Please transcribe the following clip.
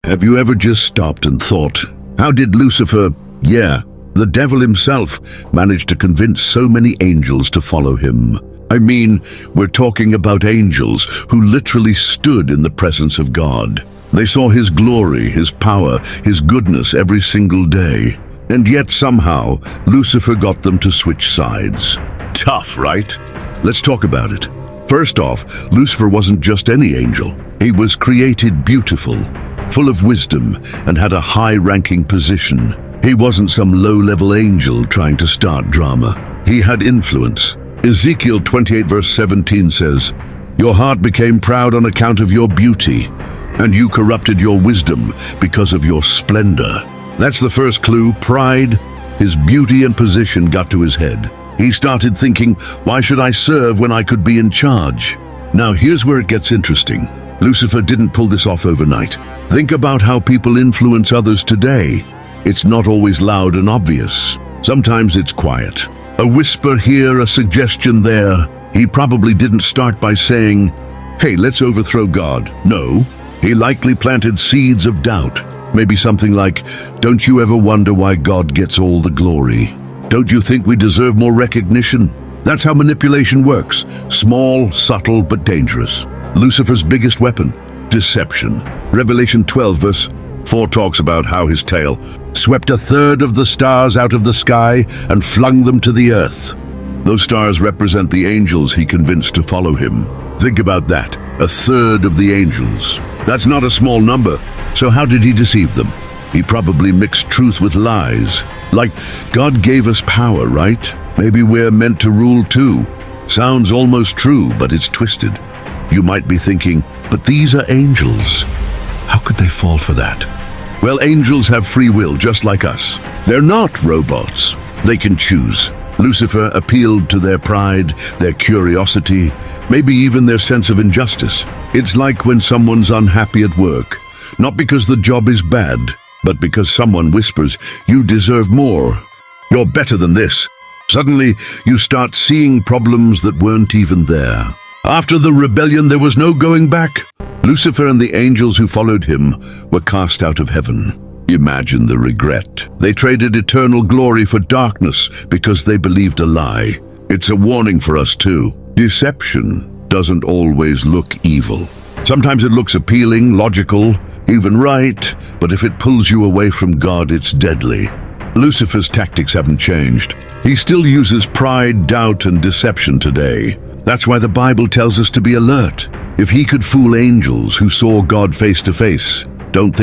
Have you ever just stopped and thought, how did Lucifer, the devil himself, manage to convince so many angels to follow him? I mean, we're talking about angels who literally stood in the presence of God. They saw his glory, his power, his goodness every single day. And yet somehow, Lucifer got them to switch sides. Tough, right? Let's talk about it. First off, Lucifer wasn't just any angel. He was created beautiful, full of wisdom, and had a high-ranking position. He wasn't some low-level angel trying to start drama. He had influence. Ezekiel 28 verse 17 says, "Your heart became proud on account of your beauty, and you corrupted your wisdom because of your splendor." That's the first clue. Pride. His beauty and position got to his head. He started thinking, why should I serve when I could be in charge? Now here's where it gets interesting. Lucifer didn't pull this off overnight. Think about how people influence others today. It's not always loud and obvious. Sometimes it's quiet. A whisper here, a suggestion there. He probably didn't start by saying, "Hey, let's overthrow God." No, he likely planted seeds of doubt. Maybe something like, "Don't you ever wonder why God gets all the glory? Don't you think we deserve more recognition?" That's how manipulation works. Small, subtle, but dangerous. Lucifer's biggest weapon, deception. Revelation 12 verse 4 talks about how his tail swept a third of the stars out of the sky and flung them to the earth. Those stars represent the angels he convinced to follow him. Think about that, a third of the angels. That's not a small number. So how did he deceive them? He probably mixed truth with lies. Like, God gave us power, right? Maybe we're meant to rule too. Sounds almost true, but it's twisted. You might be thinking, but these are angels. How could they fall for that? Well, angels have free will just like us. They're not robots. They can choose. Lucifer appealed to their pride, their curiosity, maybe even their sense of injustice. It's like when someone's unhappy at work, not because the job is bad, but because someone whispers, "You deserve more. You're better than this." Suddenly, you start seeing problems that weren't even there. After the rebellion, there was no going back. Lucifer and the angels who followed him were cast out of heaven. Imagine the regret. They traded eternal glory for darkness because they believed a lie. It's a warning for us too. Deception doesn't always look evil. Sometimes it looks appealing, logical, even right, but if it pulls you away from God, it's deadly. Lucifer's tactics haven't changed. He still uses pride, doubt, and deception today. That's why the Bible tells us to be alert. If he could fool angels who saw God face to face, don't think